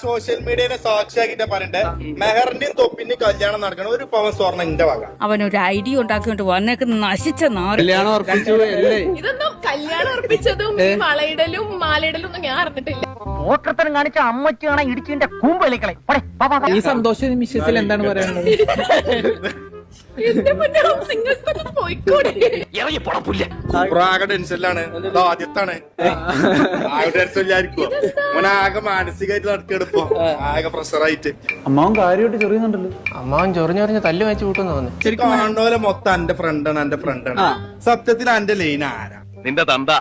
Social മീഡിയനെ സാക്ഷിയാക്കിട്ട് പറയണ്ടേ മെഹറിന്റെയും തൊപ്പിന്റെയും കല്യാണം നടക്കണം 1 പവൻ സ്വർണ്ണം എന്റെ വക. അവനൊരു ഐഡിയ ഉണ്ടാക്കിക്കൊണ്ട് വന്നേക്ക് നശിച്ച നാട്. ഇതൊന്നും കല്യാണം ഉറപ്പിച്ചതും വളയിടലും മാലയിടലും ഒന്നും ഞാൻ അറിഞ്ഞിട്ടില്ല. ഓട്ടത്തരം കാണിച്ച അമ്മച്ചാണ് ഇടിച്ചിന്റെ കൂമ്പളിക്കളെ. ഈ സന്തോഷ നിമിഷത്തിൽ എന്താണ് പറയാനുള്ളത്? എന്റെ മുന്നേ നിങ്ങൾക്കൊന്നും പോയിക്കൂടെ? ആകെ ടെൻഷനിലാണ്. ഇത് ആദ്യത്താണ്. ആകെ ടെൻഷനില്ലായിരിക്കും. ആകെ മാനസികമായിട്ട് നടക്കെടുപ്പോ ആകെ പ്രഷറായിട്ട്. അമ്മാവൻ കാര്യമായിട്ട് ചെറിയുന്നുണ്ടല്ലോ. അമ്മാവൻ ചൊറിഞ്ഞൊറിഞ്ഞ് തല്ല് വെച്ച് കൂട്ടുന്നു തോന്നുന്നു. ശരിക്കും കാണുന്നപോലെ മൊത്തം എന്റെ ഫ്രണ്ടാണ്. സത്യത്തിൽ എന്റെ ലൈൻ ആരാ? നിന്റെ തന്ത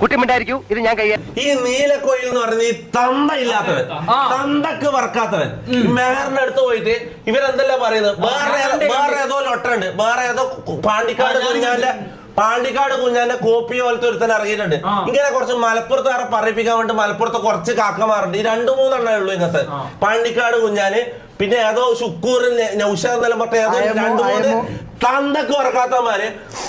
കുട്ടിമിണ്ടായിരിക്കും ഇത് ഞാൻ കൈ. ഈ നീലക്കോയിൽ എന്ന് പറഞ്ഞ ഈ തന്ത ഇല്ലാത്തവൻ, തന്തക്ക് വർക്കാത്തവൻ മെഹറിന്റെ അടുത്ത് പോയിട്ട് ഇവരെന്തല്ല പറയുന്നത്? വേറെ ഏതോ ലൊട്ടുണ്ട്, വേറെ ഏതോ പാണ്ടിക്കാട് കുഞ്ഞാന്റെ കോപ്പി പോലത്തെ ഒരുത്തൻ ഇറങ്ങിയിട്ടുണ്ട്. ഇങ്ങനെ കുറച്ച് മലപ്പുറത്തുകാരെ പറയിപ്പിക്കാൻ വേണ്ടി മലപ്പുറത്ത് കുറച്ച് കാക്കമാറുണ്ട്. ഈ 2-3 എണ്ണേ ഉള്ളൂ ഇന്നത്തെ. പാണ്ടിക്കാട് കുഞ്ഞാന്, പിന്നെ ഏതോ ഷുക്കൂറിൻ നൗഷാദ് എന്നെല്ലാം പറഞ്ഞ ഏതോ 2-3 തന്തക്ക് ഉറക്കാത്തമാര്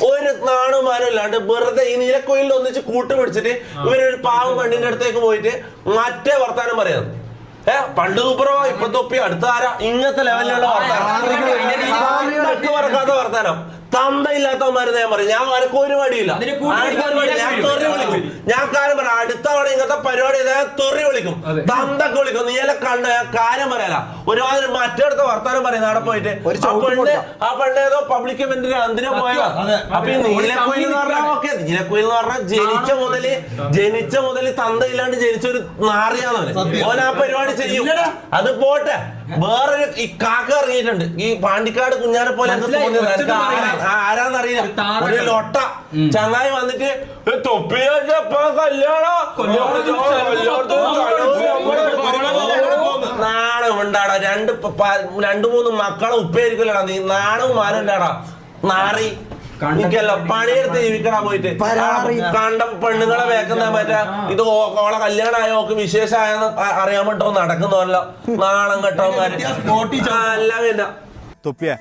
ഒരു നാണുമാനും ഇല്ലാണ്ട് വെറുതെ ഈ നീലക്കോയിലിൽ ഒന്നിച്ച് കൂട്ടുപിടിച്ചിട്ട് ഇവരൊരു പാവം പെണ്ണിന്റെ അടുത്തേക്ക് പോയിട്ട് മറ്റേ വർത്താനം പറയാം. പണ്ട് സൂപ്പറോ ഇപ്പൊ തൊപ്പി അടുത്ത ആരാ? ഇങ്ങനത്തെ ലെവലിലുള്ള വർത്താനം, പറക്കാത്ത വർത്താനം. തന്ത ഇല്ലാത്തവന്മാര് ഞാൻ പറയും. ഞാൻ അനക്ക് ഒരു മടിയില്ല, ഞാൻ തെറി വിളിക്കും. ഞാൻ കാര്യം പറയാം, അടുത്ത തവണ ഇങ്ങനത്തെ പരിപാടി തെറി വിളിക്കും, തന്തൊക്കെ വിളിക്കും. നീല കണ്ട ഞാൻ കാര്യം പറയാല. ഒരുമാതിരി മറ്റടുത്ത വർത്താനം പറയുന്നത് അവിടെ പോയിട്ട് ആ പെണ്ണ് ഏതോ പബ്ലിക് ഇവന്റിന് എന്തിനാ പോയാ. അപ്പൊ ഈ നീലക്കുയിൽ എന്ന് പറഞ്ഞാൽ ഓക്കെ, നീലക്കുയിൽ എന്ന് പറഞ്ഞാൽ ജനിച്ച മുതല് തന്ത ഇല്ലാണ്ട് ജനിച്ചൊരു നാറിയാന്ന് ഓൻ ആ പരിപാടി ചെയ്യും. അത് പോട്ടെ, വേറൊരു ഈ കാക്ക ഇറങ്ങിയിട്ടുണ്ട്. ഈ പാണ്ടിക്കാട് കുഞ്ഞാനെ പോലെ ആരാന്നറിയില്ല, ഒരു ലൊട്ട ചങ്ങായി വന്നിട്ട് നാണം ഉണ്ടാടാ. 2-3 മക്കളെ ഉപ്പേരിക്കലടാ നീ. നാണവും മാനം ഉണ്ടാടാ നാറി. എനിക്കല്ലോ പണിയെടുത്ത് ജീവിക്കണ പോയിട്ട് കണ്ട പെണ്ണുങ്ങളെ വേക്കുന്ന മറ്റേ ഇത് ഓളെ കല്യാണമായ ഓക്ക് വിശേഷമായെന്ന് അറിയാൻ പറ്റോ നടക്കുന്നല്ലോ നാണം കെട്ടവന്മാര് അല്ല. തൊപ്പിയ,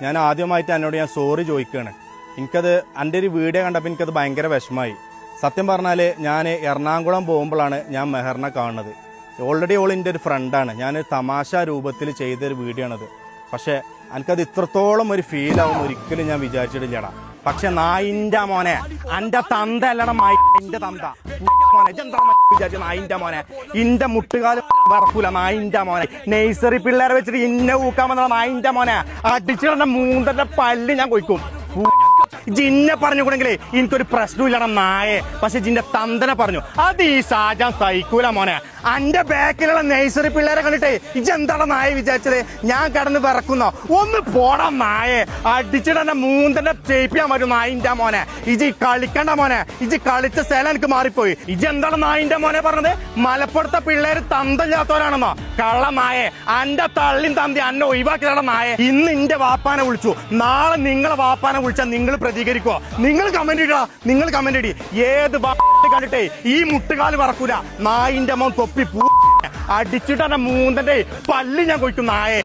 ഞാൻ ആദ്യമായിട്ട് എന്നോട് ഞാൻ സോറി ചോദിക്കുകയാണ്. എനിക്കത് എൻ്റെ ഒരു വീഡിയോ കണ്ടപ്പോൾ എനിക്കത് ഭയങ്കര വിഷമമായി. സത്യം പറഞ്ഞാൽ ഞാൻ എറണാകുളം പോകുമ്പോഴാണ് ഞാൻ മെഹറിനെ കാണുന്നത്. ഓൾറെഡി ഓൾ എൻ്റെ ഒരു ഫ്രണ്ടാണ്. ഞാനൊരു തമാശ രൂപത്തിൽ ചെയ്തൊരു വീഡിയോ ആണത്. പക്ഷേ എനിക്കത് ഇത്രത്തോളം ഒരു ഫീലാവും ഒരിക്കലും ഞാൻ വിചാരിച്ചിട്ടില്ലടാ. പക്ഷെ നായിന്റെ മോനെ, എന്റെ തന്ത അല്ലട എന്റെ തന്ത മോനെ, വിചാരിച്ച നായിന്റെ മോനെ, ഇന്റെ മുട്ടുകാലം വറക്കൂല നായിന്റെ മോനെ. നഴ്സറി പിള്ളേരെ വെച്ചിട്ട് ഇന്നെ ഊക്കാൻ വന്ന നായിന്റെ മോനെ, അടിച്ചിടന്റെ 3 പല്ല് ഞാൻ കൊയ്ക്കും. ജിന്നെ പറഞ്ഞുകൂടെങ്കിലേ എനിക്കൊരു പ്രശ്നമില്ലട നായെ. പക്ഷെ ജിന്റെ തന്തനെ പറഞ്ഞു, അത് ഈ സാജാൻ സഹിക്കൂല മോനെ. എന്റെ ബാക്കിലുള്ള നഴ്സറി പിള്ളേരെ കണ്ടിട്ടേ ഇജെന്താടാ നായ വിചാരിച്ചത്? ഞാൻ കിടന്ന് വിറക്കുന്നോ? ഒന്ന് പോടാ നായെ, അടിച്ചിട്ടെന്നെ 3 ചെയ്യിപ്പിക്കാൻ പറ്റും നായിന്റെ മോനെ. ഇജി കളിക്കണ്ട മോനെ, ഇജി കളിച്ച സ്ഥലം എനിക്ക് മാറിപ്പോയി. ഇജെന്താണ് നായിന്റെ മോനെ പറഞ്ഞത്? മലപ്പുറത്തെ പിള്ളേര് തന്തല്ലാത്തവരാണെന്നോ? കള്ള നായെ, എന്റെ തള്ളിയും തന്തി അന്നെ ഒഴിവാക്കിയതാണ് നായെ. ഇന്ന് എന്റെ വാപ്പാനെ വിളിച്ചു, നാളെ നിങ്ങളെ വാപ്പാനെ വിളിച്ചാൽ നിങ്ങൾ പ്രതികരിക്കോ? നിങ്ങൾ കമന്റ് ഇടാ, നിങ്ങൾ കമന്റ് ഇടി. ഏത് കണ്ടിട്ടേ ഈ മുട്ടുകാല് പറക്കൂല നായിന്റെ മോൻ തൊപ്പി അടിച്ചിട്ട് 3 പല്ല് ഞാൻ കൊയ്ക്കും നായെ.